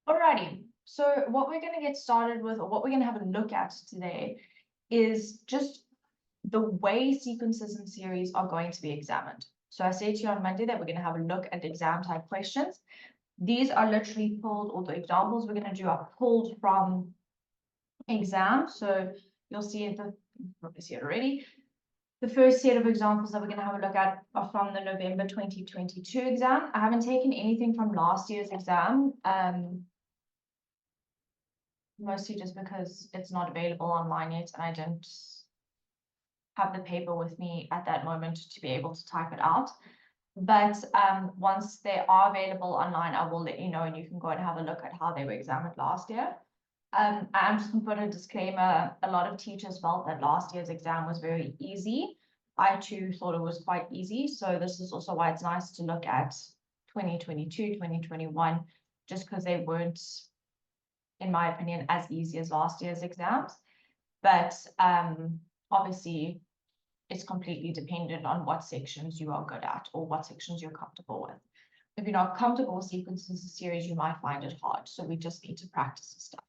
Alrighty, so what we're going to get started with, or what we're going to have a look at today, is just the way sequences and series are going to be examined. So I said to you on Monday that we're going to have a look at exam type questions. These are literally pulled, or the examples we're going to do are pulled from exam. So you'll see it, you probably see it already. The first set of examples that we're going to have a look at are from the November 2022 exam. I haven't taken anything from last year's exam. Mostly just because it's not available online yet and I didn't have the paper with me at that moment to be able to type it out. But once they are available online, I will let you know and you can go and have a look at how they were examined last year. I'm just going to put a disclaimer. A lot of teachers felt that last year's exam was very easy. I too thought it was quite easy. So this is also why it's nice to look at 2022, 2021, just because they weren't, in my opinion, as easy as last year's exams. But obviously, it's completely dependent on what sections you are good at or what sections you're comfortable with. If you're not comfortable with sequences and series, you might find it hard. So we just need to practice the stuff.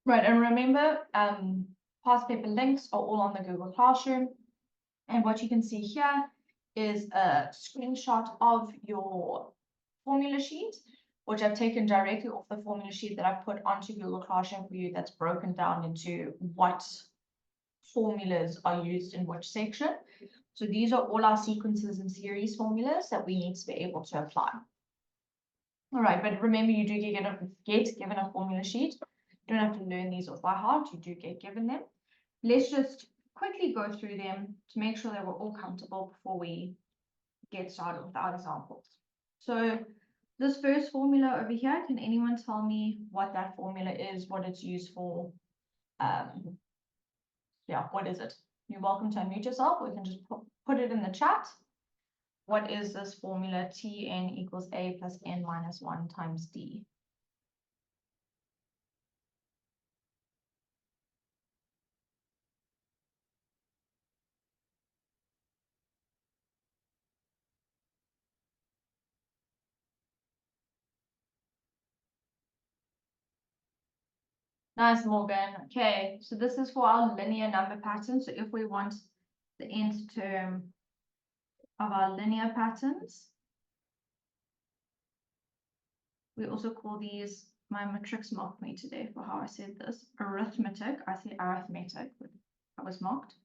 Right, and remember, past paper links are all on the Google Classroom. And what you can see here is a screenshot of your formula sheet, which I've taken directly off the formula sheet that I've put onto Google Classroom for you, that's broken down into what formulas are used in which section. So these are all our sequences and series formulas that we need to be able to apply. All right, but remember, you do get given a formula sheet. You don't have to learn these off by heart. You do get given them. Let's just quickly go through them to make sure that we're all comfortable before we get started with our examples. So this first formula over here, can anyone tell me what that formula is, what it's used for? Yeah, what is it? You're welcome to unmute yourself, or you can just put it in the chat. What is this formula? Tn equals a plus n minus 1 times d. Nice, Morgan. Okay, so this is for our linear number pattern. So if we want the nth term of our linear patterns, we also call these, my matrix mocked me today for how I said this, arithmetic. I say arithmetic, but I was mocked.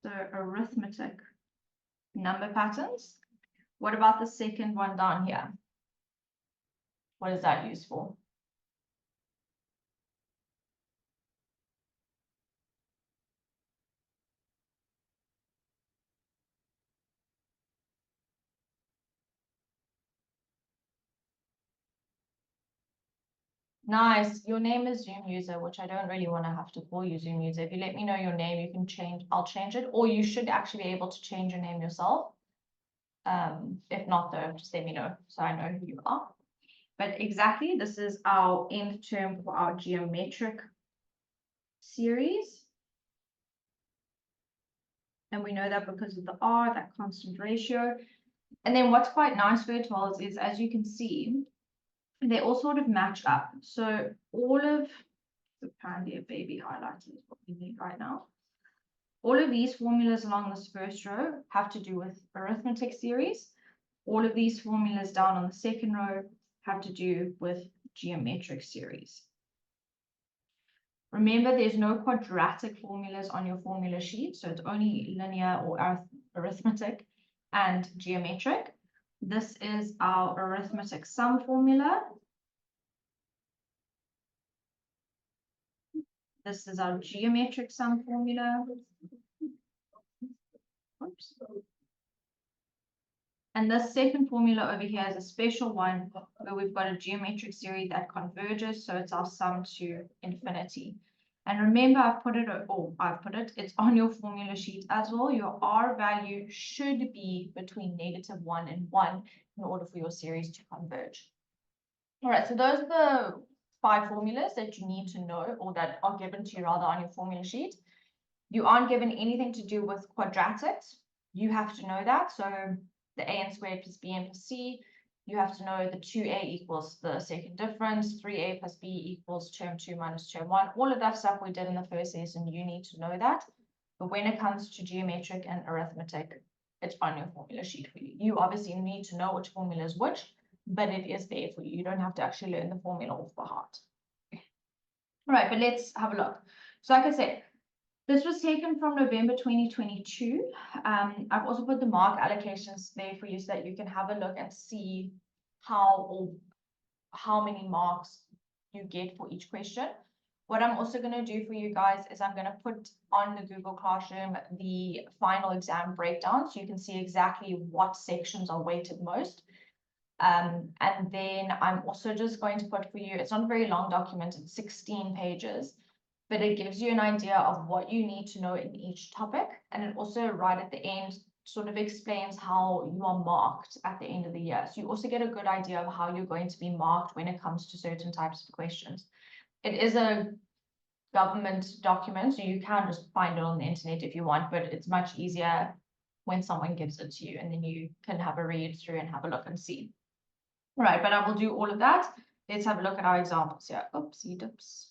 So arithmetic number patterns. What about the second one down here? What is that used for? Nice. Your name is Zoom user, which I don't really want to have to call you Zoom user. If you let me know your name, you can change, I'll change it, or you should actually be able to change your name yourself. If not though, just let me know so I know who you are. But exactly, this is our nth term for our geometric series. And we know that because of the R, that constant ratio. And then what's quite nice for it is, as you can see, they all sort of match up. So all of, apparently a baby highlighter is what we need right now. All of these formulas along this first row have to do with arithmetic series. All of these formulas down on the second row have to do with geometric series. Remember, there's no quadratic formulas on your formula sheet, so it's only linear or arithmetic and geometric. This is our arithmetic sum formula. This is our geometric sum formula. Oops. And this second formula over here is a special one where we've got a geometric series that converges, so it's our sum to infinity. And remember, it's on your formula sheet as well. Your R value should be between -1 and 1 in order for your series to converge. All right, so those are the 5 formulas that you need to know, or that are given to you rather on your formula sheet. You aren't given anything to do with quadratics. You have to know that. So the an squared plus bn plus c, You have to know the 2a equals the second difference, 3a plus b equals term 2 minus term 1. All of that stuff we did in the first lesson, you need to know that. But when it comes to geometric and arithmetic, it's on your formula sheet for you. You obviously need to know which formula is which, but it is there for you. You don't have to actually learn the formula off by heart. All right, but let's have a look. So like I said, this was taken from November 2022. I've also put the mark allocations there for you so that you can have a look and see how many marks you get for each question. What I'm also going to do for you guys is I'm going to put on the Google Classroom the final exam breakdown so you can see exactly what sections are weighted most. And then I'm also just going to put for you, it's not a very long document, it's 16 pages, but it gives you an idea of what you need to know in each topic. And it also right at the end sort of explains how you are marked at the end of the year. So you also get a good idea of how you're going to be marked when it comes to certain types of questions. It is a government document, so you can just find it on the internet if you want, but it's much easier when someone gives it to you and then you can have a read through and have a look and see. All right, but I will do all of that. Let's have a look at our examples here. Oopsie dips.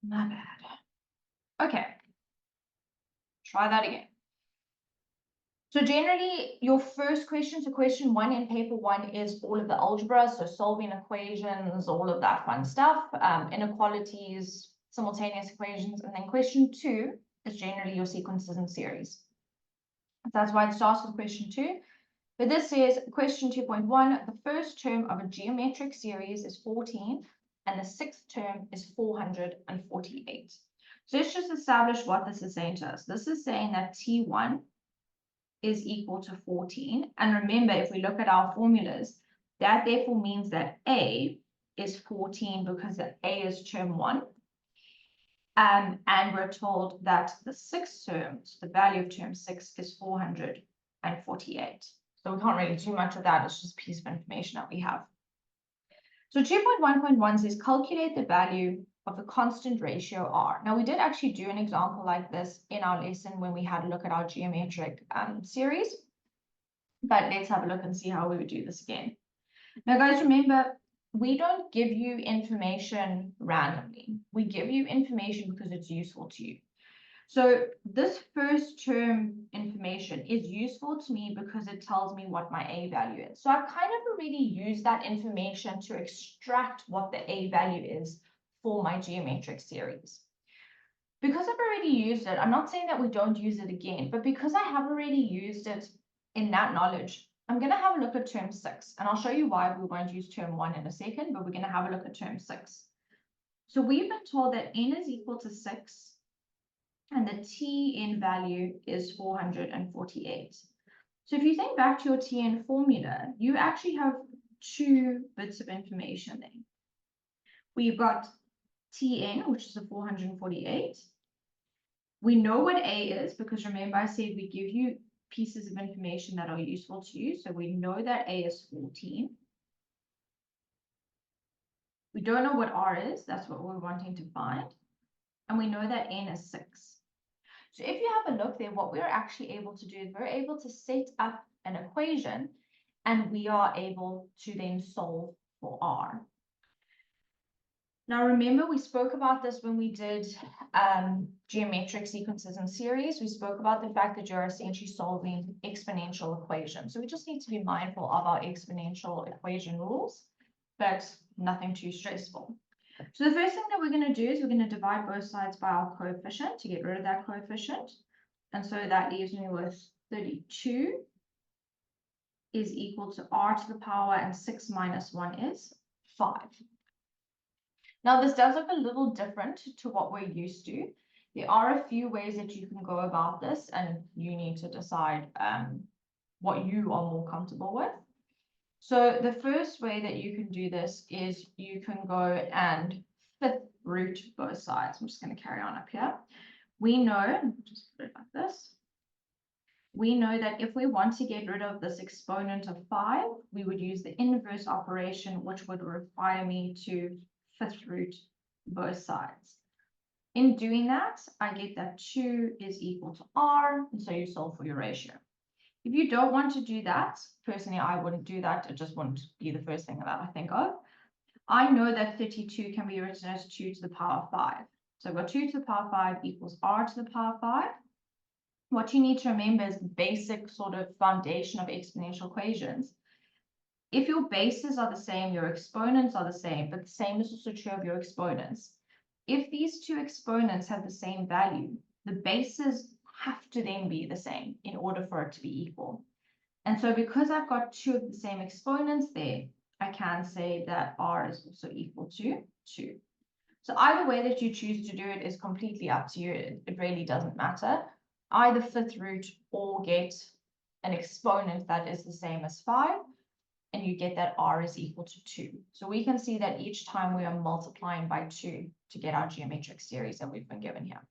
My bad. Okay. Try that again. So generally, your first question, so question 1 in paper 1 is all of the algebra, so solving equations, all of that fun stuff, inequalities, simultaneous equations, and then question 2 is generally your sequences and series. That's why it starts with question 2. But this says question 2.1, the first term of a geometric series is 14 and the sixth term is 448. So let's just establish what this is saying to us. This is saying that T1 is equal to 14. And remember, if we look at our formulas, that therefore means that A is 14 because A is term 1. And we're told that the sixth term, so the value of term 6 is 448. So we can't really do much of that. It's just a piece of information that we have. So 2.1.1 says calculate the value of the constant ratio R. Now we did actually do an example like this in our lesson when we had a look at our geometric series. But let's have a look and see how we would do this again. Now guys, remember, we don't give you information randomly. We give you information because it's useful to you. So this first term information is useful to me because it tells me what my A value is. So I've kind of already used that information to extract what the A value is for my geometric series. Because I've already used it, I'm not saying that we don't use it again, but because I have already used it in that knowledge, I'm going to have a look at term 6, and I'll show you why we won't use term 1 in a second, but we're going to have a look at term 6. So we've been told that n is equal to 6, and the Tn value is 448. So if you think back to your Tn formula, you actually have 2 bits of information there. We've got Tn, which is a 448. We know what A is because remember I said we give you pieces of information that are useful to you. So we know that A is 14. We don't know what R is. That's what we're wanting to find. And we know that N is 6. So if you have a look there, what we're actually able to do is we're able to set up an equation and we are able to then solve for R. Now, remember, we spoke about this when we did geometric sequences and series. We spoke about the fact that you're essentially solving exponential equations. So we just need to be mindful of our exponential equation rules, but nothing too stressful. So the first thing that we're going to do is we're going to divide both sides by our coefficient to get rid of that coefficient. And so that leaves me with 32 is equal to r to the power, and 6 minus 1 is 5. Now, this does look a little different to what we're used to. There are a few ways that you can go about this, and you need to decide what you are more comfortable with. So the first way that you can do this is you can go and fifth root both sides. I'm just going to carry on up here. We know, just put it like this. We know that if we want to get rid of this exponent of 5, we would use the inverse operation, which would require me to fifth root both sides. In doing that, I get that 2 is equal to r, and so you solve for your ratio. If you don't want to do that, personally, I wouldn't do that. It just wouldn't be the first thing that I think of. I know that 32 can be written as 2 to the power 5. So I've got 2 to the power 5 equals r to the power 5. What you need to remember is the basic sort of foundation of exponential equations. If your bases are the same, your exponents are the same, but the same is also true of your exponents. If these two exponents have the same value, the bases have to then be the same in order for it to be equal. And so because I've got two of the same exponents there, I can say that r is also equal to 2. So either way that you choose to do it is completely up to you. It really doesn't matter. Either fifth root or get an exponent that is the same as 5, and you get that r is equal to 2. So we can see that each time we are multiplying by 2 to get our geometric series that we've been given here.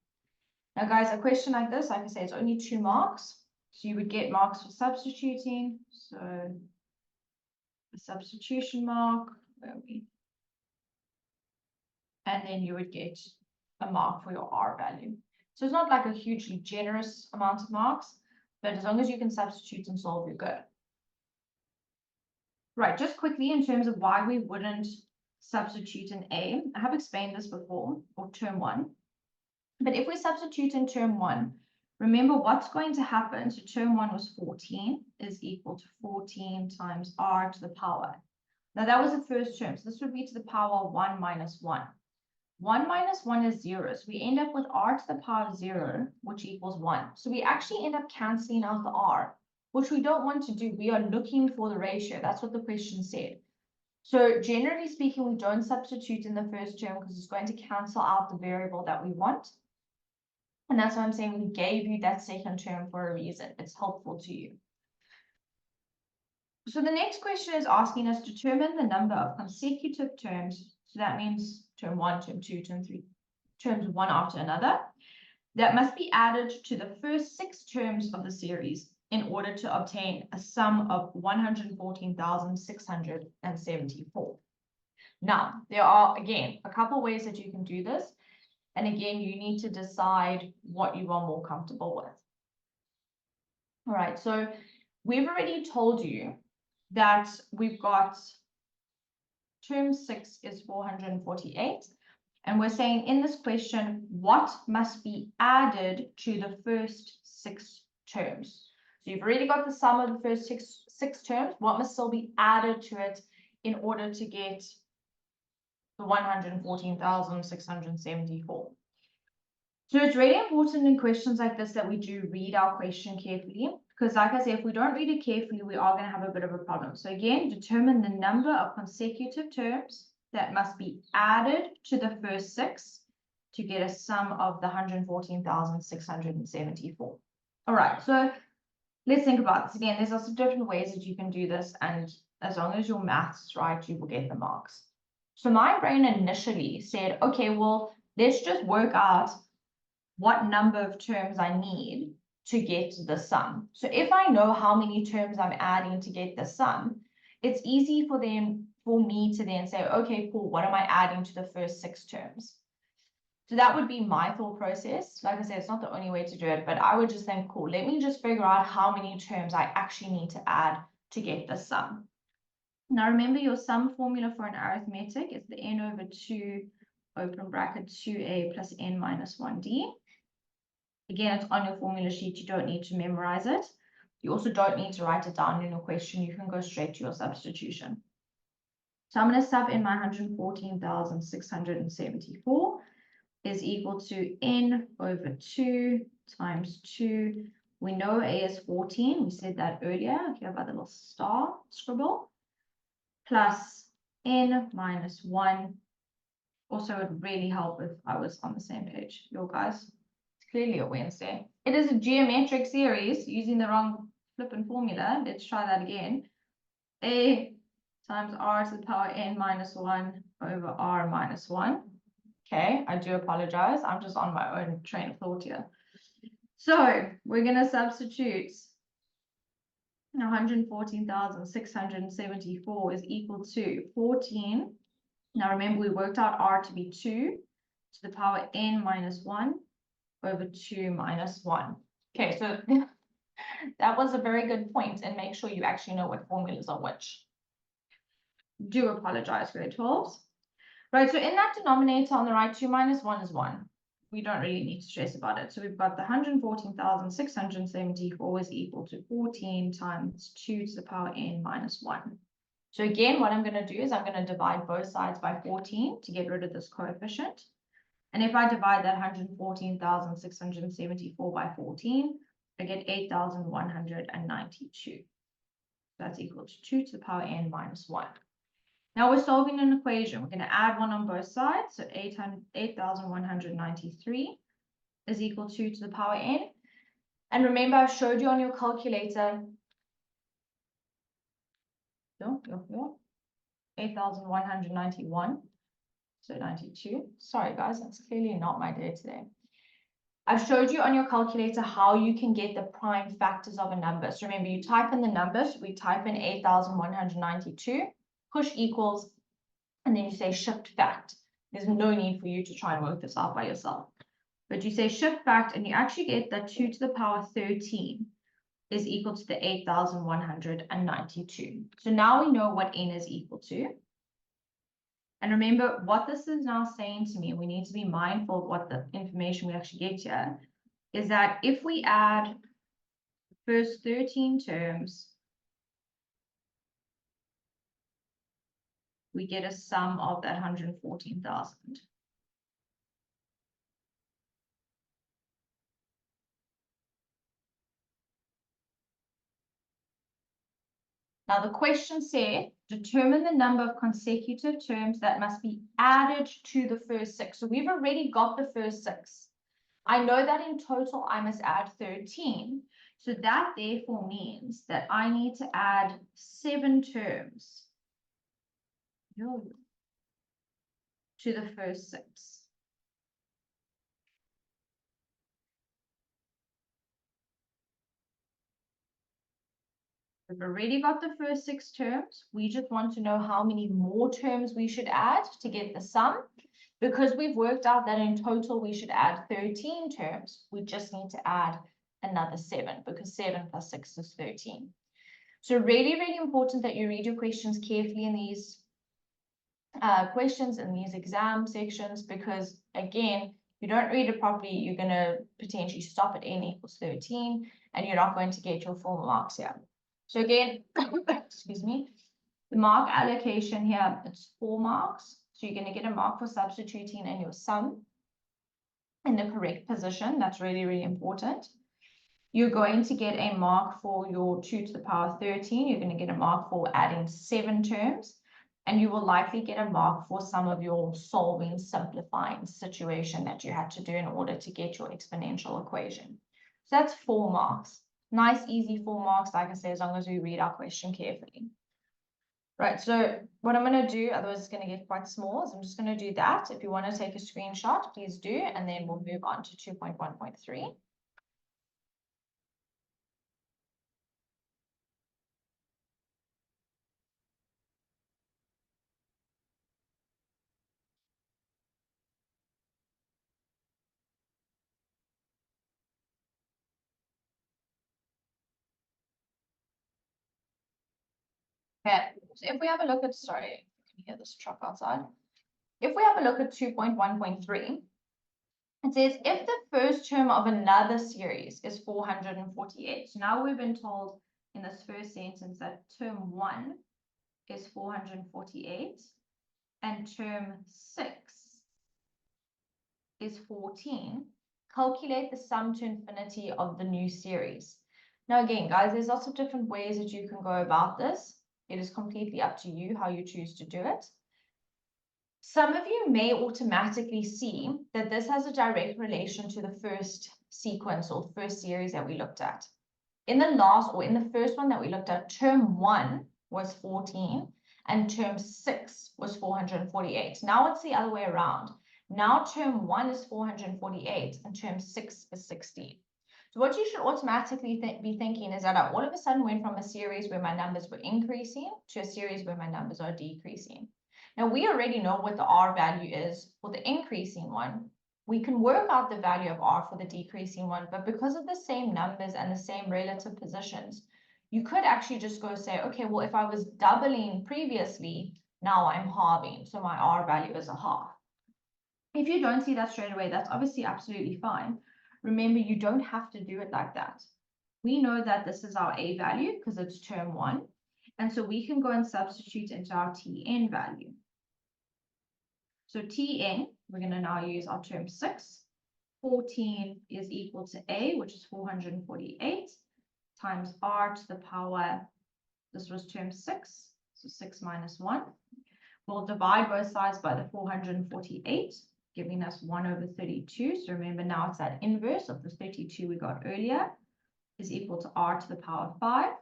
Now, guys, a question like this, like I say, it's only 2 marks. So you would get marks for substituting. So a substitution mark, where are we? And then you would get a mark for your r value. So it's not like a hugely generous amount of marks, but as long as you can substitute and solve, you're good. Right, just quickly in terms of why we wouldn't substitute in A, I have explained this before, or term 1. But if we substitute in term 1, remember what's going to happen. So term 1 was 14 is equal to 14 times r to the power. Now that was the first term. So this would be to the power 1 minus 1. 1 minus 1 is 0. So we end up with r to the power 0, which equals 1. So we actually end up cancelling out the r, which we don't want to do. We are looking for the ratio. That's what the question said. So generally speaking, we don't substitute in the first term because it's going to cancel out the variable that we want. And that's why I'm saying we gave you that second term for a reason. It's helpful to you. So the next question is asking us to determine the number of consecutive terms. So that means term 1, term 2, term 3, terms one after another, that must be added to the first 6 terms of the series in order to obtain a sum of 114,674. Now, there are, again, a couple ways that you can do this. And again, you need to decide what you are more comfortable with. All right, so we've already told you that we've got term 6 is 448. And we're saying in this question, what must be added to the first 6 terms? So you've already got the sum of the first six terms. What must still be added to it in order to get the 114,674? So it's really important in questions like this that we do read our question carefully, because like I said, if we don't read it carefully, we are going to have a bit of a problem. So again, determine the number of consecutive terms that must be added to the first 6 to get a sum of the 114,674. All right, so let's think about this. Again, there's lots of different ways that you can do this, and as long as your maths is right, you will get the marks. So my brain initially said, okay, well, let's just work out what number of terms I need to get the sum. So if I know how many terms I'm adding to get the sum, it's easy for me to then say, okay, Paul, what am I adding to the first 6 terms? So that would be my thought process. Like I said, it's not the only way to do it, but I would just think, cool, let me just figure out how many terms I actually need to add to get the sum. Now remember, your sum formula for an arithmetic is the n over 2 open bracket 2a plus n minus 1d. Again, it's on your formula sheet. You don't need to memorize it. You also don't need to write it down in your question. You can go straight to your substitution. So I'm going to sub in my 114,674 is equal to n over 2 times 2. We know a is 14. We said that earlier. If you have a little star scribble. Plus n minus 1. Also, it would really help if I was on the same page. Yo, guys. Clearly a Wednesday. It is a geometric series using the wrong flipping formula. Let's try that again. A times r to the power n minus 1 over r minus 1. Okay, I do apologize. I'm just on my own train of thought here. So we're going to substitute 114,674 is equal to 14. Now remember, we worked out r to be 2 to the power n minus 1 over 2 minus 1. Okay, so That was a very good point, and make sure you actually know what formulas are which. Do apologize, grade 12s. Right, so in that denominator on the right, 2 minus 1 is 1. We don't really need to stress about it. So we've got the 114,674 is equal to 14 times 2 to the power n minus 1. So again, what I'm going to do is I'm going to divide both sides by 14 to get rid of this coefficient. And if I divide that 114,674 by 14, I get 8,192. That's equal to 2 to the power n minus 1. Now we're solving an equation. We're going to add 1 on both sides. So 8,193 is equal to 2 to the power n. And remember, I showed you on your calculator 8,191. So 92. Sorry, guys, that's clearly not my day today. I've showed you on your calculator how you can get the prime factors of a number. So remember, you type in the numbers. We type in 8,192. Push equals, and then you say shift fact. There's no need for you to try and work this out by yourself. But you say shift fact, and you actually get that 2 to the power 13 is equal to the 8,192. So now we know what n is equal to. And remember, what this is now saying to me, we need to be mindful of what the information we actually get here, is that if we add the first 13 terms, we get a sum of that 114,000. Now the question said, determine the number of consecutive terms that must be added to the first 6. So we've already got the first 6. I know that in total I must add 13. So that therefore means that I need to add 7 terms to the first 6. We've already got the first 6 terms. We just want to know how many more terms we should add to get the sum. Because we've worked out that in total we should add 13 terms, we just need to add another 7, because 7 plus 6 is 13. So really, really important that you read your questions carefully in these questions in these exam sections, because again, if you don't read it properly, you're going to potentially stop at n equals 13, and you're not going to get your full marks here. So again, excuse me, the mark allocation here, it's 4 marks. So you're going to get a mark for substituting in your sum in the correct position. That's really, really important. You're going to get a mark for your 2 to the power 13. You're going to get a mark for adding 7 terms. And you will likely get a mark for some of your solving, simplifying situation that you had to do in order to get your exponential equation. So that's 4 marks. Nice, easy 4 marks, like I say, as long as we read our question carefully. Right, so what I'm going to do, otherwise it's going to get quite small, is I'm just going to do that. If you want to take a screenshot, please do, and then we'll move on to 2.1.3. Okay, so if we have a look at, sorry, you can hear this truck outside. If we have a look at 2.1.3, it says if the first term of another series is 448. So now we've been told in this first sentence that term 1 is 448 and term 6 is 14. Calculate the sum to infinity of the new series. Now again, guys, there's lots of different ways that you can go about this. It is completely up to you how you choose to do it. Some of you may automatically see that this has a direct relation to the first sequence or the first series that we looked at. In the last, or in the first one that we looked at, term 1 was 14 and term 6 was 448. Now it's the other way around. Now term 1 is 448 and term 6 is 16. So what you should automatically be thinking is that I all of a sudden went from a series where my numbers were increasing to a series where my numbers are decreasing. Now we already know what the R value is for the increasing one. we can work out the value of R for the decreasing one, but because of the same numbers and the same relative positions, you could actually just go say, okay, well, if I was doubling previously, now I'm halving, so my R value is a half. If you don't see that straight away, that's obviously absolutely fine. Remember, you don't have to do it like that. We know that this is our A value because it's term 1. And so we can go and substitute into our Tn value. So Tn, we're going to now use our term 6. 14 is equal to A, which is 448, times R to the power, this was term 6, so 6 minus 1. We'll divide both sides by the 448, giving us 1/32. So remember, now it's that inverse of the 32 we got earlier, is equal to R to the power 5.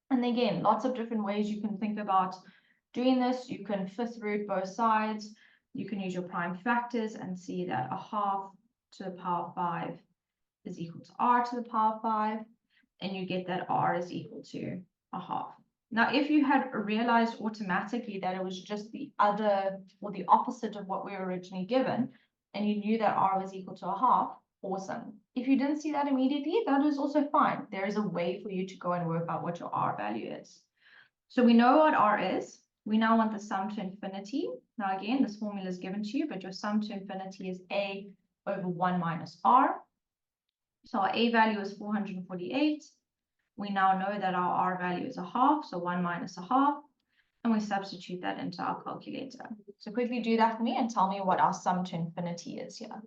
And again, lots of different ways you can think about doing this. You can fifth root both sides. You can use your prime factors and see that a half to the power 5 is equal to R to the power 5. And you get that R is equal to a half. Now, if you had realized automatically that it was just the other or the opposite of what we were originally given, and you knew that R was equal to a half, awesome. If you didn't see that immediately, that is also fine. There is a way for you to go and work out what your R value is. So we know what R is. We now want the sum to infinity. Now again, this formula is given to you, but your sum to infinity is A over 1 minus R. So our A value is 448. We now know that our R value is a half, so 1 minus a half, and we substitute that into our calculator. So quickly do that for me and tell me what our sum to infinity is here.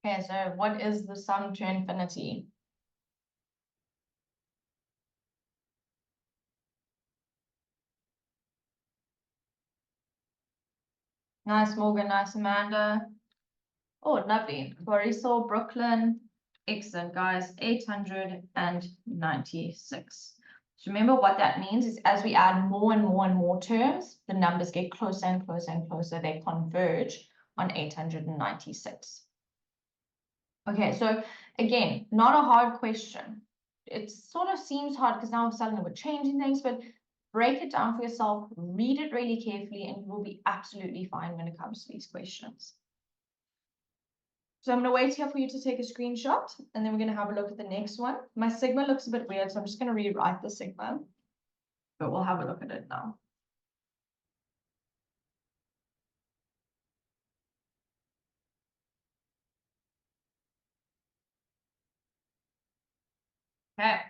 Okay, so what is the sum to infinity? Nice, Morgan. Nice, Amanda. Oh, lovely. Borisol, Brooklyn. Excellent, guys. 896. So remember what that means is as we add more and more and more terms, the numbers get closer and closer and closer. They converge on 896. Okay, so again, not a hard question. It sort of seems hard because now suddenly we're changing things, but break it down for yourself, read it really carefully, and you will be absolutely fine when it comes to these questions. So I'm going to wait here for you to take a screenshot, and then we're going to have a look at the next one. My sigma looks a bit weird, so I'm just going to rewrite the sigma, but we'll have a look at it now. Okay,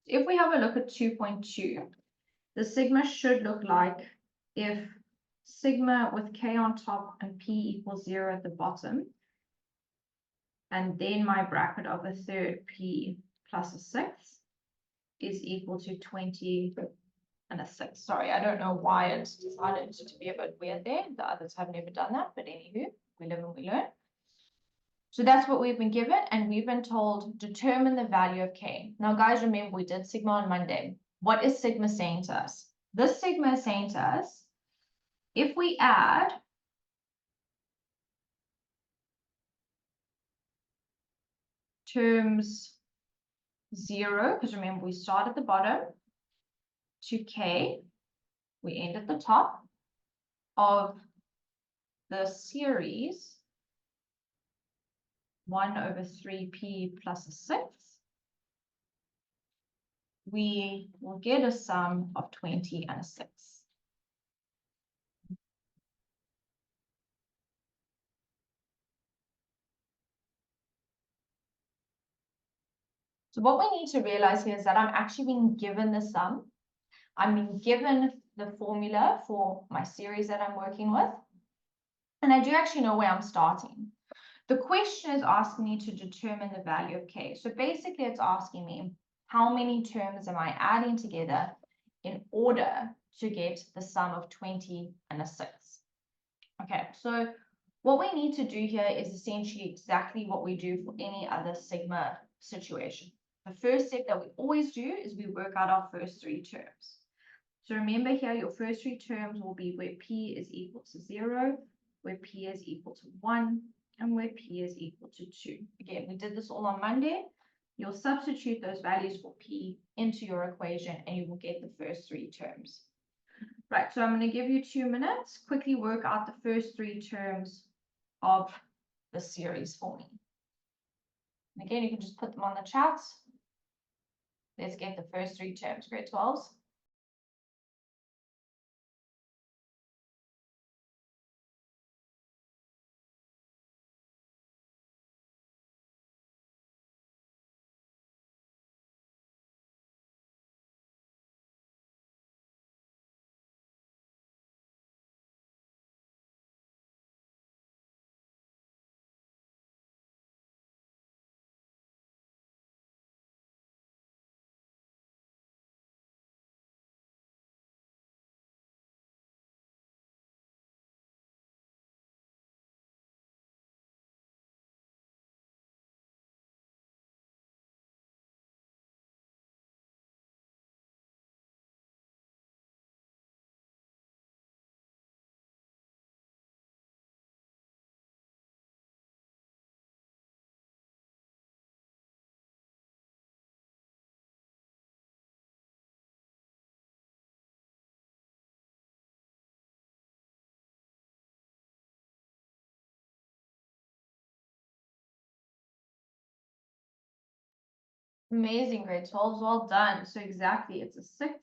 if we have a look at 2.2, the sigma should look like if sigma with k on top and p equals 0 at the bottom, and then my bracket of a third p plus a sixth is equal to 20 and a sixth. Sorry, I don't know why it's decided to be a bit weird there. The others have never done that, but anywho, we live and we learn. So that's what we've been given, and we've been told determine the value of k. Now, guys, remember we did sigma on Monday. What is sigma saying to us? This sigma is saying to us, if we add terms 0, because remember we start at the bottom, to k, we end at the top of the series 1/3p plus a sixth, we will get a sum of 20 and a sixth. So what we need to realize here is that I'm actually being given the sum. I'm being given the formula for my series that I'm working with. And I do actually know where I'm starting. The question is asking me to determine the value of k. So basically it's asking me how many terms am I adding together in order to get the sum of 20 and a sixth. Okay, so what we need to do here is essentially exactly what we do for any other sigma situation. The first step that we always do is we work out our first three terms. So remember here, your first three terms will be where P is equal to 0, where P is equal to 1, and where P is equal to 2. Again, we did this all on Monday. You'll substitute those values for P into your equation and you will get the first three terms. Right, so I'm going to give you 2 minutes. Quickly work out the first three terms of the series for me. And again, you can just put them on the chat. Let's get the first three terms, grade 12s. Amazing, grade 12s, well done. So exactly, it's a 6,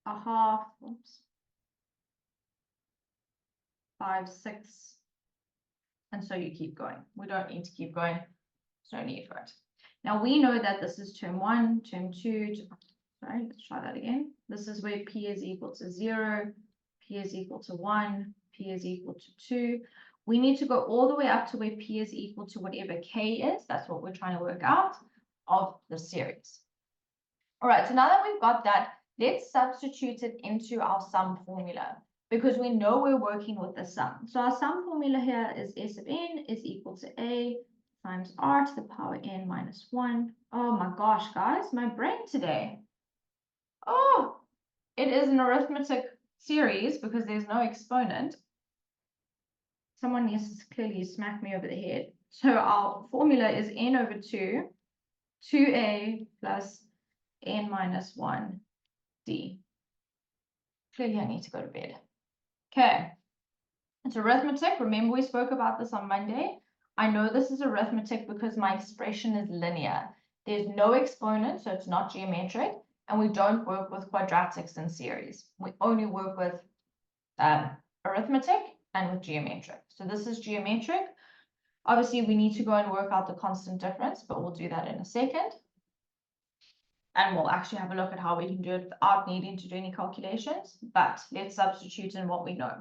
a half, oops, 5, 6, and so you keep going. We don't need to keep going. There's no need for it. Now we know that this is term 1, term 2, sorry, let's try that again. This is where P is equal to 0, P is equal to 1, P is equal to 2. We need to go all the way up to where P is equal to whatever K is. That's what we're trying to work out of the series. All right, so now that we've got that, let's substitute it into our sum formula because we know we're working with the sum. So our sum formula here is S of n is equal to A times R to the power n minus 1. Oh my gosh, guys, my brain today. Oh, it is an arithmetic series because there's no exponent. Someone needs to clearly smack me over the head. So our formula is n over 2, 2a plus n minus 1d. Clearly, I need to go to bed. Okay. It's arithmetic. Remember, we spoke about this on Monday. I know this is arithmetic because my expression is linear. There's no exponent, so it's not geometric. And we don't work with quadratics in series. We only work with arithmetic and with geometric. So this is geometric. Obviously, we need to go and work out the constant difference, but we'll do that in a second. And we'll actually have a look at how we can do it without needing to do any calculations. But let's substitute in what we know.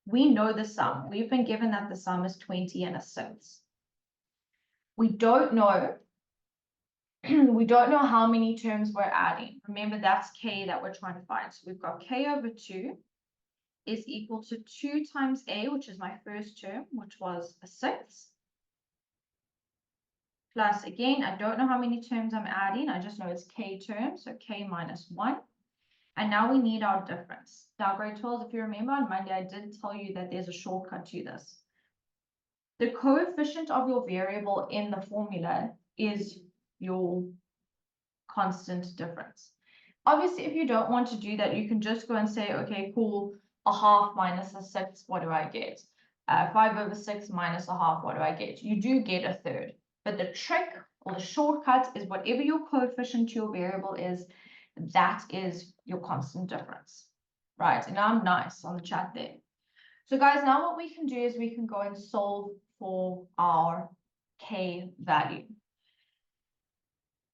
We know the sum. We've been given that the sum is 20 and a 6. We don't know how many terms we're adding. Remember, that's k that we're trying to find. So we've got k over 2 is equal to 2 times a, which is my first term, which was a 6. Plus, again, I don't know how many terms I'm adding. I just know it's k terms, so k minus 1. And now we need our difference. Now, grade 12, if you remember on Monday, I did tell you that there's a shortcut to this. The coefficient of your variable in the formula is your constant difference. Obviously, if you don't want to do that, you can just go and say, okay, cool, a half minus a 6, what do I get? 5 over 6 minus a half, what do I get? You do get a third. But the trick or the shortcut is whatever your coefficient to your variable is, that is your constant difference. Right, and now I'm nice on the chat there. So guys, now what we can do is we can go and solve for our k value.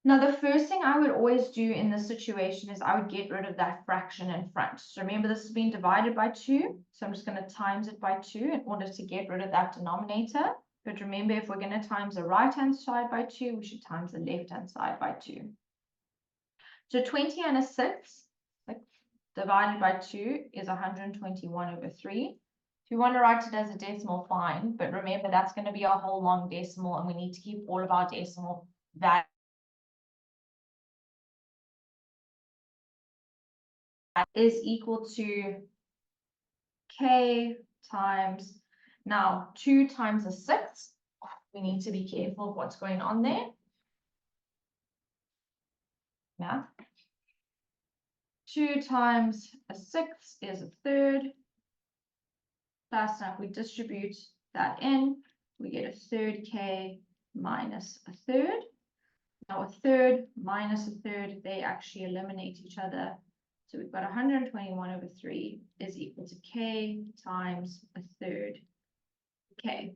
Now, the first thing I would always do in this situation is I would get rid of that fraction in front. So remember, this has been divided by 2. So I'm just going to times it by 2 in order to get rid of that denominator. But remember, if we're going to times the right-hand side by 2, we should times the left-hand side by 2. So 20 and a 6 divided by 2 is 121 over 3. If you want to write it as a decimal, fine. But remember, that's going to be a whole long decimal, and we need to keep all of our decimal values is equal to k times, now 2 times a 6. We need to be careful of what's going on there. Math. 2 times a 6 is a third. Plus, now if we distribute that in, we get a third k minus a third. Now a third minus a third, they actually eliminate each other. So we've got 121 over 3 is equal to k times a third k.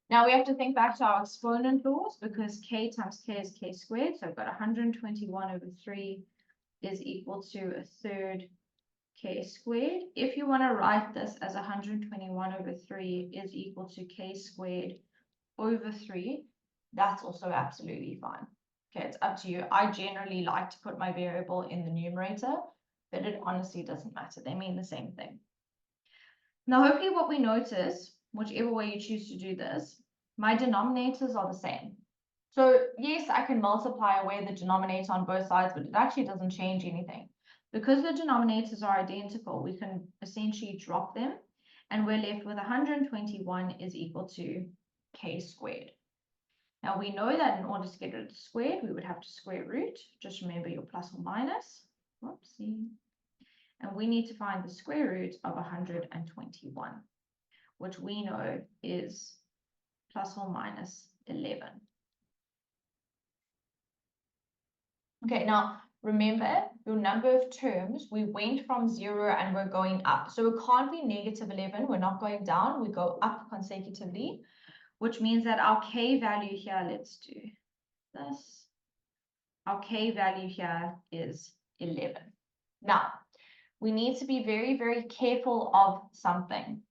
Now we have to think back to our exponent laws, because k times k is k squared. So I've got 121 over 3 is equal to a third k squared. If you want to write this as 121 over 3 is equal to k squared over 3, that's also absolutely fine. Okay, it's up to you. I generally like to put my variable in the numerator, but it honestly doesn't matter. They mean the same thing. Now, hopefully what we notice, whichever way you choose to do this, my denominators are the same. So yes, I can multiply away the denominator on both sides, but it actually doesn't change anything. Because the denominators are identical, we can essentially drop them, and we're left with 121 is equal to k squared. Now we know that in order to get rid of the squared, we would have to square root. Just remember your plus or minus. Whoopsie. And we need to find the square root of 121, which we know is plus or minus 11. Okay, now remember your number of terms, we went from 0 and we're going up. So it can't be negative 11. We're not going down. We go up consecutively, which means that our k value here, let's do this. Our k value here is 11. Now, we need to be very, very careful of something.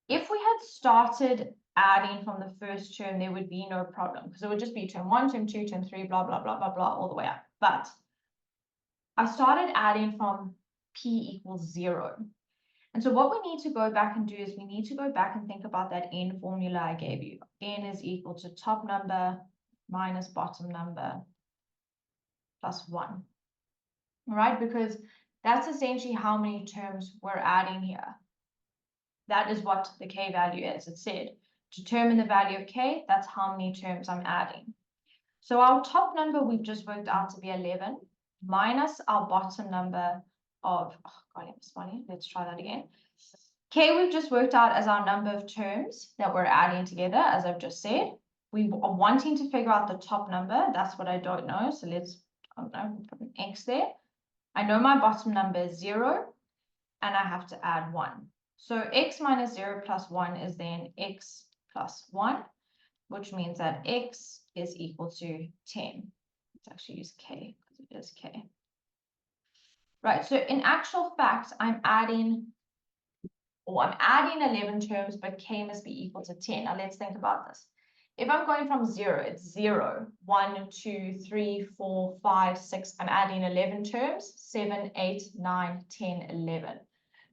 If we had started adding from the first term, there would be no problem, because it would just be term 1, term 2, term 3, blah, blah, blah, blah, blah, all the way up. But I started adding from p equals 0. And so what we need to go back and do is we need to go back and think about that n formula I gave you. N is equal to top number minus bottom number plus 1. All right, because that's essentially how many terms we're adding here. That is what the k value is. It said, determine the value of k, that's how many terms I'm adding. So our top number we've just worked out to be 11, minus our bottom number of, oh God, it's funny. Let's try that again. K we've just worked out as our number of terms that we're adding together, as I've just said. We are wanting to figure out the top number. That's what I don't know. So let's, I don't know, put an X there. I know my bottom number is 0, and I have to add 1. So x minus 0 plus 1 is then x plus 1, which means that x is equal to 10. Let's actually use k, because it is k. Right, so in actual fact, I'm adding 11 terms, but k must be equal to 10. Now let's think about this. If I'm going from 0, it's 0, 1, 2, 3, 4, 5, 6. I'm adding 11 terms, 7, 8, 9, 10, 11.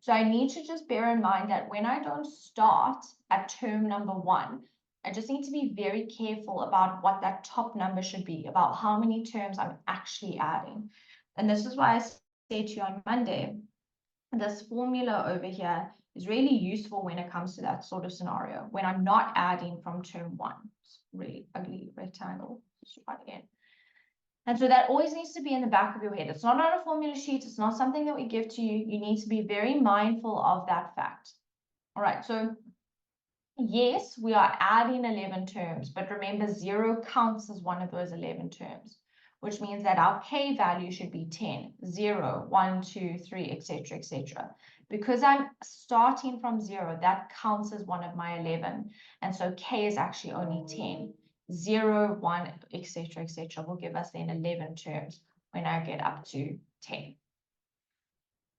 So I need to just bear in mind that when I don't start at term number 1, I just need to be very careful about what that top number should be, about how many terms I'm actually adding. And this is why I said to you on Monday, this formula over here is really useful when it comes to that sort of scenario, when I'm not adding from term 1. It's really ugly rectangle. Let's try it again. And so that always needs to be in the back of your head. It's not on a formula sheet. It's not something that we give to you. You need to be very mindful of that fact. All right, so yes, we are adding 11 terms, but remember 0 counts as one of those 11 terms, which means that our k value should be 10, 0, 1, 2, 3, etc., etc. Because I'm starting from 0, that counts as one of my 11. And so k is actually only 10. 0, 1, etc., etc. will give us then 11 terms when I get up to 10.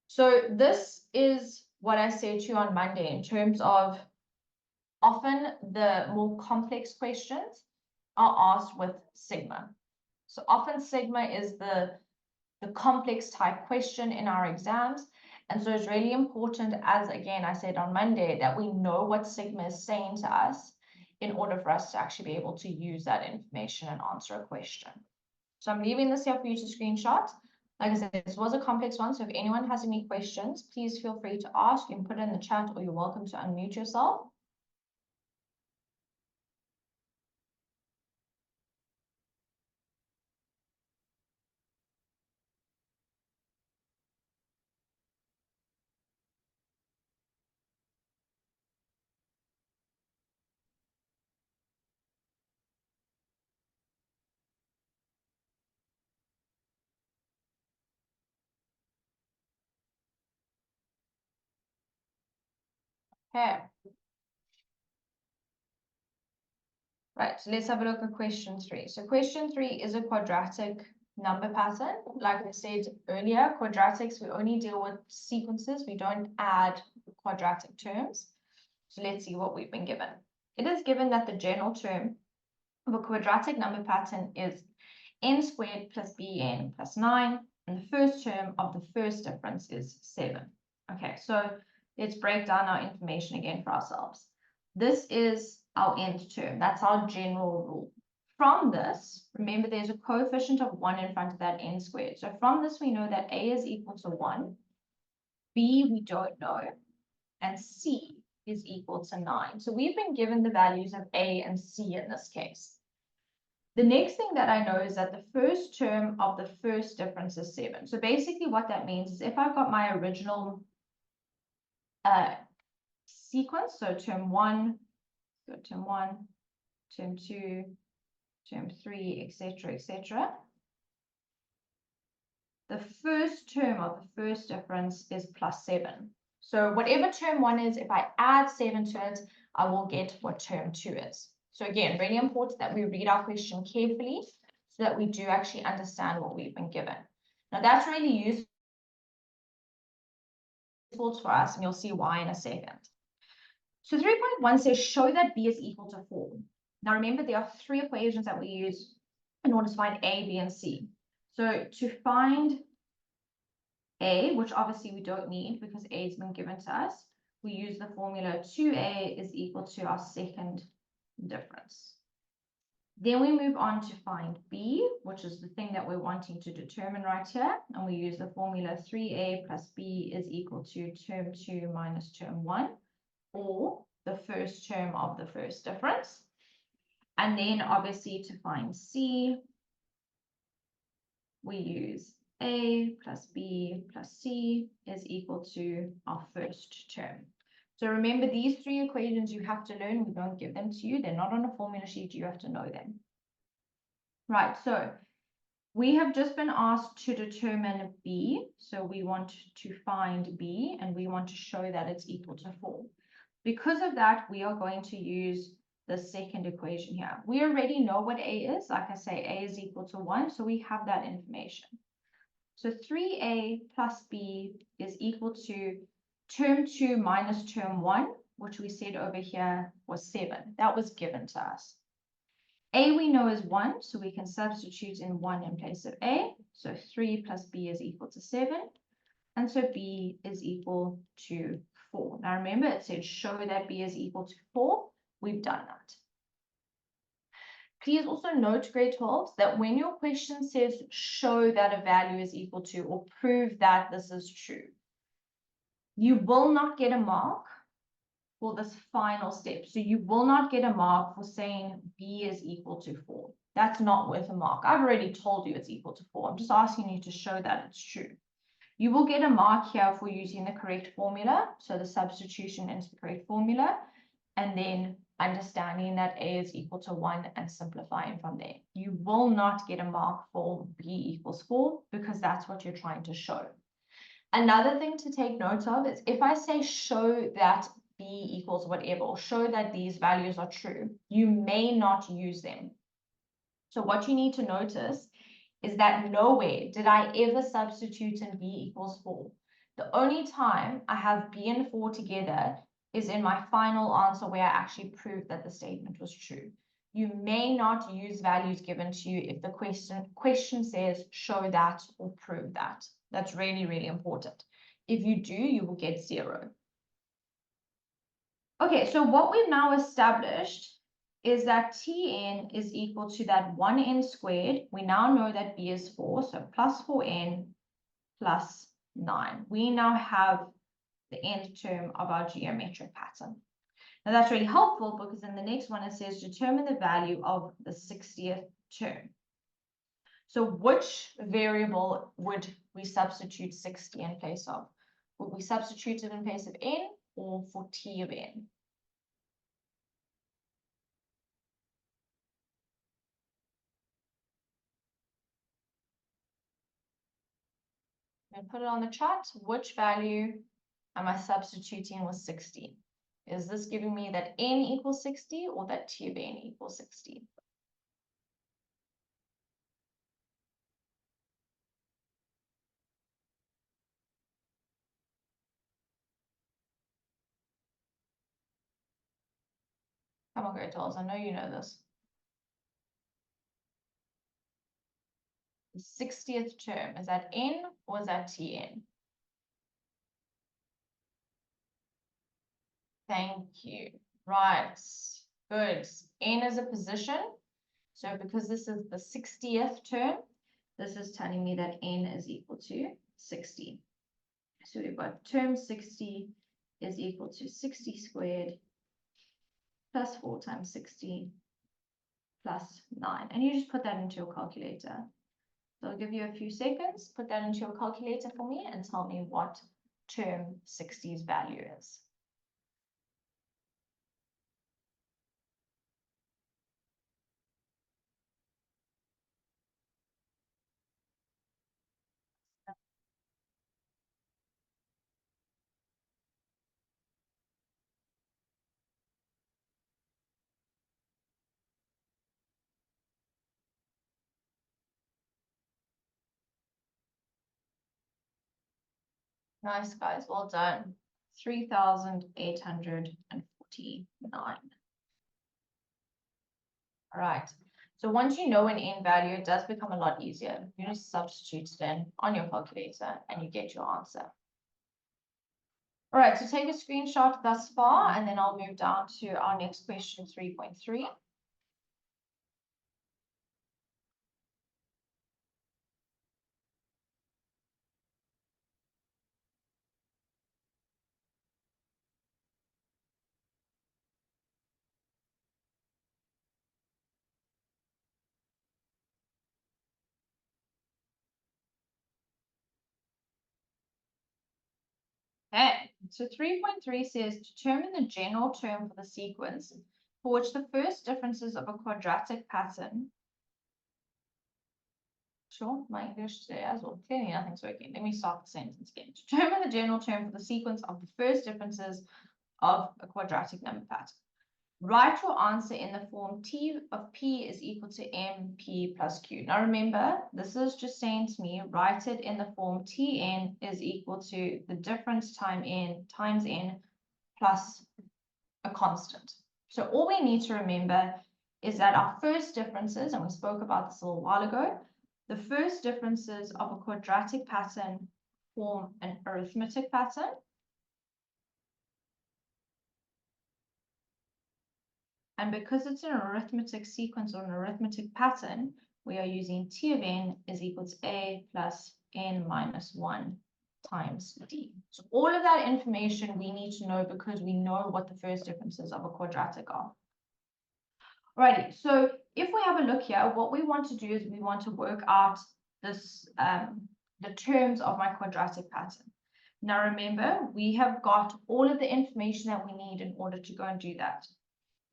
So this is what I said to you on Monday in terms of often the more complex questions are asked with sigma. So often sigma is the complex type question in our exams. And so it's really important, as again I said on Monday, that we know what sigma is saying to us in order for us to actually be able to use that information and answer a question. So I'm leaving this here for you to screenshot. Like I said, this was a complex one, so if anyone has any questions, please feel free to ask. You can put it in the chat or you're welcome to unmute yourself. Okay. Right, so let's have a look at question 3. So question 3 is a quadratic number pattern. Like I said earlier, quadratics, we only deal with sequences. We don't add quadratic terms. So let's see what we've been given. It is given that the general term of a quadratic number pattern is n squared plus bn plus 9. And the first term of the first difference is 7. Okay, so let's break down our information again for ourselves. This is our nth term. That's our general rule. From this, remember there's a coefficient of 1 in front of that n squared. So from this, we know that a is equal to 1, b we don't know, and c is equal to 9. So we've been given the values of a and c in this case. The next thing that I know is that the first term of the first difference is 7. So basically what that means is if I've got my original sequence, so term 1, term 2, term 3, etc., etc., the first term of the first difference is plus 7. So whatever term 1 is, if I add 7 to it, I will get what term 2 is. So again, really important that we read our question carefully so that we do actually understand what we've been given. Now that's really useful for us, and you'll see why in a second. So 3.1 says show that b is equal to 4. Now remember, there are 3 equations that we use in order to find a, b, and c. So to find a, which obviously we don't need because a has been given to us, we use the formula 2a is equal to our second difference. Then we move on to find b, which is the thing that we're wanting to determine right here, and we use the formula 3a plus b is equal to term 2 minus term 1, or the first term of the first difference. And then obviously to find c, we use a plus b plus c is equal to our first term. So remember, these 3 equations you have to learn. We don't give them to you. They're not on a formula sheet. You have to know them. Right, so we have just been asked to determine b. So we want to find b, and we want to show that it's equal to 4. Because of that, we are going to use the second equation here. We already know what a is. Like I say, a is equal to 1, so we have that information. So 3a plus b is equal to term 2 minus term 1, which we said over here was 7. That was given to us. A we know is 1, so we can substitute in 1 in place of a. So 3 plus b is equal to 7. And so b is equal to 4. Now remember, it said show that b is equal to 4. We've done that. Please also note, grade 12, that when your question says show that a value is equal to or prove that this is true, you will not get a mark for this final step. So you will not get a mark for saying b is equal to 4. That's not worth a mark. I've already told you it's equal to 4. I'm just asking you to show that it's true. You will get a mark here for using the correct formula, so the substitution into the correct formula, and then understanding that a is equal to 1 and simplifying from there. You will not get a mark for b equals 4 because that's what you're trying to show. Another thing to take note of is if I say show that b equals whatever, or show that these values are true, you may not use them. So what you need to notice is that nowhere did I ever substitute in b equals 4. The only time I have b and 4 together is in my final answer where I actually proved that the statement was true. You may not use values given to you if the question says show that or prove that. That's really, really important. If you do, you will get 0. Okay, so what we've now established is that Tn is equal to that 1n squared. We now know that b is 4, so plus 4n plus 9. We now have the nth term of our geometric pattern. Now that's really helpful because in the next one it says determine the value of the 60th term. So which variable would we substitute 60 in place of? Would we substitute it in place of n or for t of n? And put it on the chart. Which value am I substituting with 60? Is this giving me that n equals 60 or that t of n equals 60? Come on, great dolls, I know you know this. The 60th term, is that n or is that tn? Thank you. Right, good. N is a position. So because this is the 60th term, this is telling me that n is equal to 60. So we've got term 60 is equal to 60 squared plus 4 times 60 plus 9. And you just put that into your calculator. So I'll give you a few seconds, put that into your calculator for me and tell me what term 60's value is. Nice, guys. Well done. 3,849. All right. So once you know an n value, it does become a lot easier. You just substitute it in on your calculator and you get your answer. All right, so take a screenshot thus far, and then I'll move down to our next question, 3.3. Okay, so 3.3 says determine the general term for the sequence for which the first differences of a quadratic pattern. Sure, my English today as well. Clearly nothing's working. Let me start the sentence again. Determine the general term for the sequence of the first differences of a quadratic number pattern. Write your answer in the form T of P is equal to MP plus Q. Now remember, this is just saying to me, write it in the form Tn is equal to the difference times n plus a constant. So all we need to remember is that our first differences, and we spoke about this a little while ago, the first differences of a quadratic pattern form an arithmetic pattern. And because it's an arithmetic sequence or an arithmetic pattern, we are using T of n is equal to A plus n minus 1 times D. So all of that information we need to know because we know what the first differences of a quadratic are. Alrighty, so if we have a look here, what we want to do is we want to work out this the terms of my quadratic pattern. Now remember, we have got all of the information that we need in order to go and do that.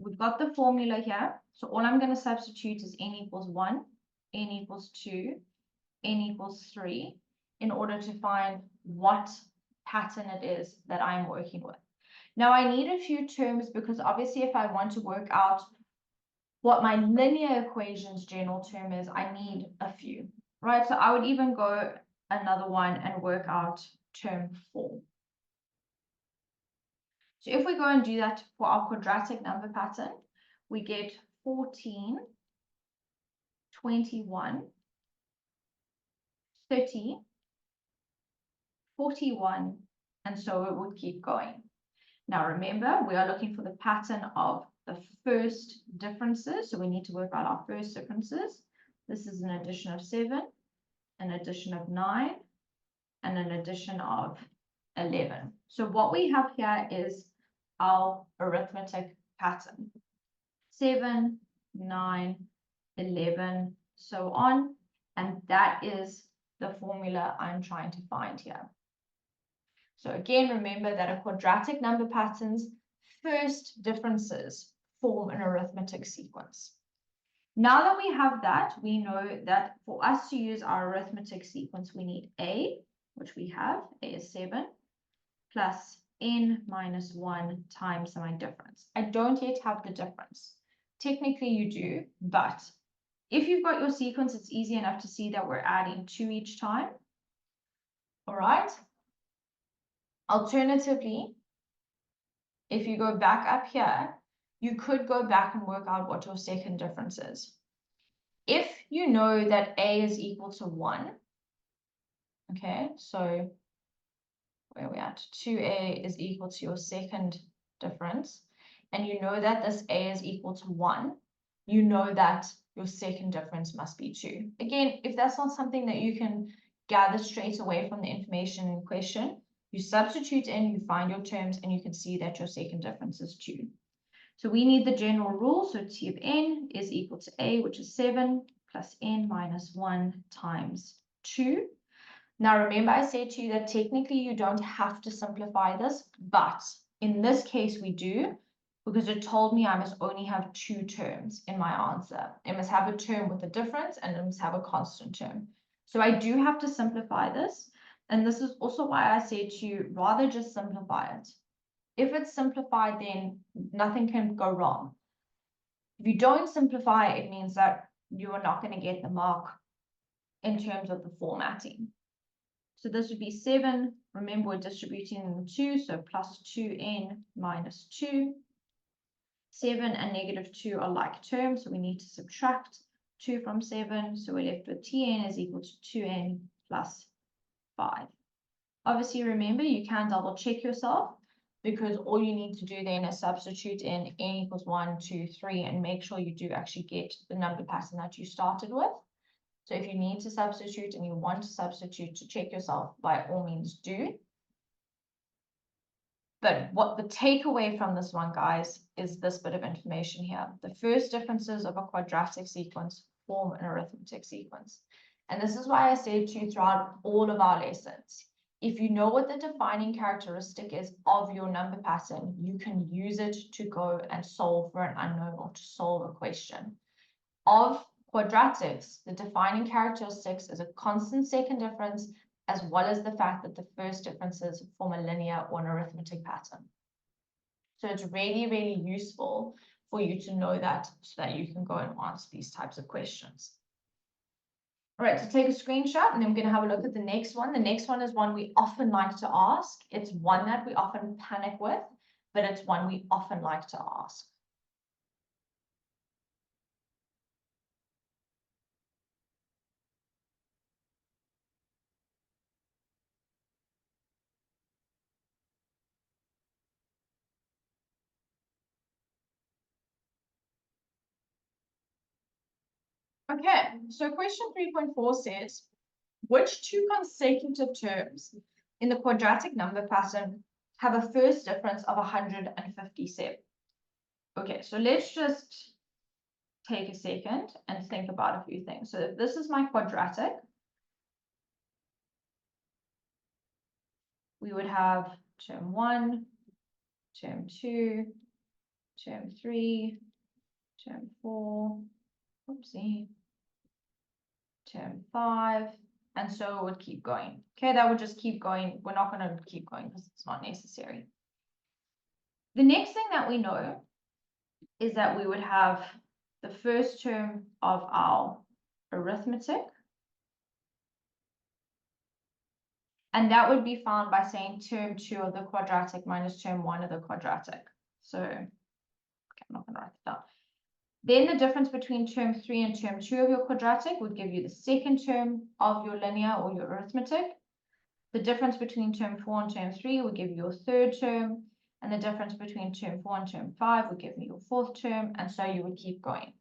We've got the formula here. So all I'm going to substitute is n equals 1, n equals 2, n equals 3 in order to find what pattern it is that I'm working with. Now I need a few terms because obviously if I want to work out what my linear equation's general term is, I need a few, right? So I would even go another one and work out term 4. So if we go and do that for our quadratic number pattern, we get 14, 21, 30, 41, and so it would keep going. Now remember, we are looking for the pattern of the first differences, so we need to work out our first differences. This is an addition of 7, an addition of 9, and an addition of 11. So what we have here is our arithmetic pattern. 7, 9, 11, so on. And that is the formula I'm trying to find here. So again, remember that a quadratic number pattern's first differences form an arithmetic sequence. Now that we have that, we know that for us to use our arithmetic sequence, we need A, which we have. A is 7, plus n minus 1 times my difference. I don't yet have the difference. Technically you do, but if you've got your sequence, it's easy enough to see that we're adding 2 each time. All right. Alternatively, if you go back up here, you could go back and work out what your second difference is. If you know that A is equal to 1, okay, so where are we at? 2A is equal to your second difference, and you know that this A is equal to 1, you know that your second difference must be 2. Again, if that's not something that you can gather straight away from the information in question, you substitute in, you find your terms, and you can see that your second difference is 2. So we need the general rule. So T of n is equal to A, which is 7, plus n minus 1 times 2. Now, remember I said to you that technically you don't have to simplify this, but in this case we do, because it told me I must only have 2 terms in my answer. It must have a term with a difference and it must have a constant term. So I do have to simplify this. And this is also why I say to you, rather just simplify it. If it's simplified, then nothing can go wrong. If you don't simplify, it means that you are not going to get the mark in terms of the formatting. So this would be 7. Remember, we're distributing in 2, so plus 2n minus 2. 7 and negative 2 are like terms, so we need to subtract 2 from 7. So we're left with Tn is equal to 2n plus 5. Obviously, remember, you can double check yourself, because all you need to do then is substitute in n equals 1, 2, 3, and make sure you do actually get the number pattern that you started with. So if you need to substitute and you want to substitute to check yourself, by all means do. But what the takeaway from this one, guys, is this bit of information here. The first differences of a quadratic sequence form an arithmetic sequence. And this is why I say to you throughout all of our lessons, if you know what the defining characteristic is of your number pattern, you can use it to go and solve for an unknown or to solve a question. Of quadratics, the defining characteristics is a constant second difference, as well as the fact that the first differences form a linear or an arithmetic pattern. So it's really, really useful for you to know that, so that you can go and answer these types of questions. All right, so take a screenshot, and then we're going to have a look at the next one. The next one is one we often like to ask. It's one that we often panic with, but it's one we often like to ask. Okay, so question 3.4 says, which 2 consecutive terms in the quadratic number pattern have a first difference of 157? Okay, so let's just take a second and think about a few things. So if this is my quadratic, we would have term 1, term 2, term 3, term 4, oopsie, term 5, and so it would keep going. Okay, that would just keep going. We're not going to keep going because it's not necessary. The next thing that we know is that we would have the first term of our arithmetic, and that would be found by saying term 2 of the quadratic minus term 1 of the quadratic. So, okay, I'm not going to write it down. Then the difference between term 3 and term 2 of your quadratic would give you the second term of your linear or your arithmetic. The difference between term 4 and term 3 would give you your third term, and the difference between term 4 and term 5 would give you your fourth term, and so you would keep going.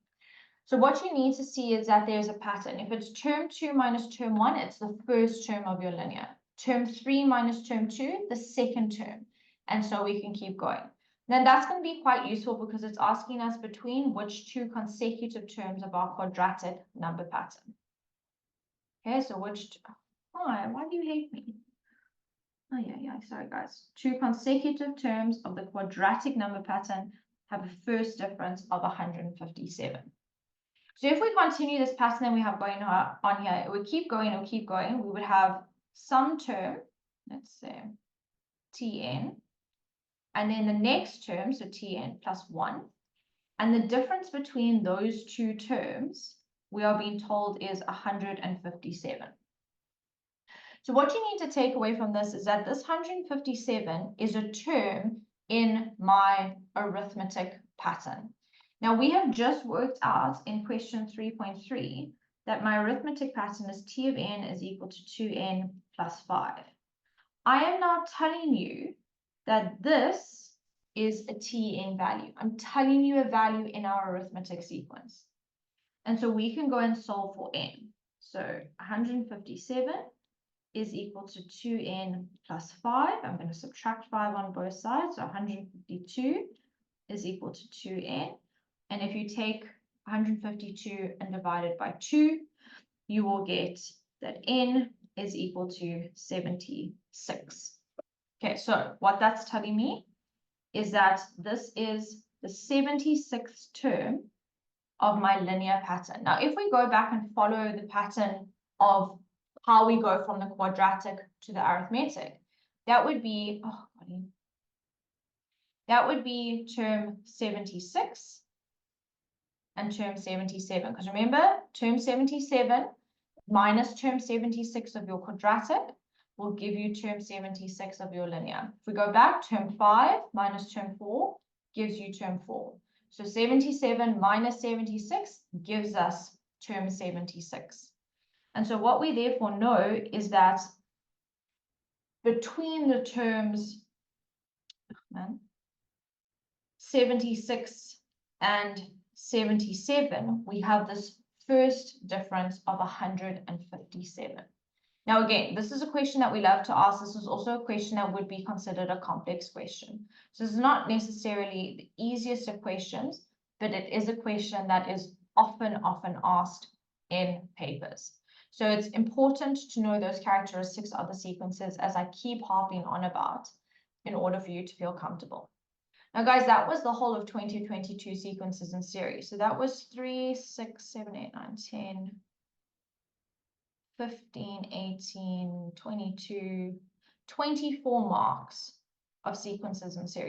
So what you need to see is that there's a pattern. If it's term 2 minus term 1, it's the first term of your linear. term 3 minus term 2, the second term. And so we can keep going. Then that's going to be quite useful because it's asking us between which two consecutive terms of our quadratic number pattern. Okay, so why do you hate me? Oh, yeah, sorry guys. Two consecutive terms of the quadratic number pattern have a first difference of 157. So if we continue this pattern that we have going on here, it would keep going, we would have some term, let's say Tn, and then the next term, so Tn plus 1, and the difference between those two terms, we are being told is 157. So what you need to take away from this is that this 157 is a term in my arithmetic pattern. Now we have just worked out in question 3.3 that my arithmetic pattern is T of n is equal to 2n plus 5. I am now telling you that this is a Tn value. I'm telling you a value in our arithmetic sequence. And so we can go and solve for n. So 157 is equal to 2n plus 5. I'm going to subtract 5 on both sides. So 152 is equal to 2n. And if you take 152 and divide it by 2, you will get that n is equal to 76. Okay, so what that's telling me is that this is the 76th term of my linear pattern. Now, if we go back and follow the pattern of how we go from the quadratic to the arithmetic, that would be, that would be term 76 and term 77. Because remember, term 77 minus term 76 of your quadratic will give you term 76 of your linear. If we go back, term 5 minus term 4 gives you term 4. So 77 minus 76 gives us term 76. And so what we therefore know is that between the terms 76 and 77, we have this first difference of 157. Now, again, this is a question that we love to ask. This is also a question that would be considered a complex question. So this is not necessarily the easiest of questions, but it is a question that is often asked in papers. So it's important to know those characteristics of the sequences, as I keep harping on about, in order for you to feel comfortable. Now, guys, that was the whole of 2022 sequences in series. So that was 3, 6, 7, 8, 9, 10, 15, 18, 22, 24 marks of sequences in series.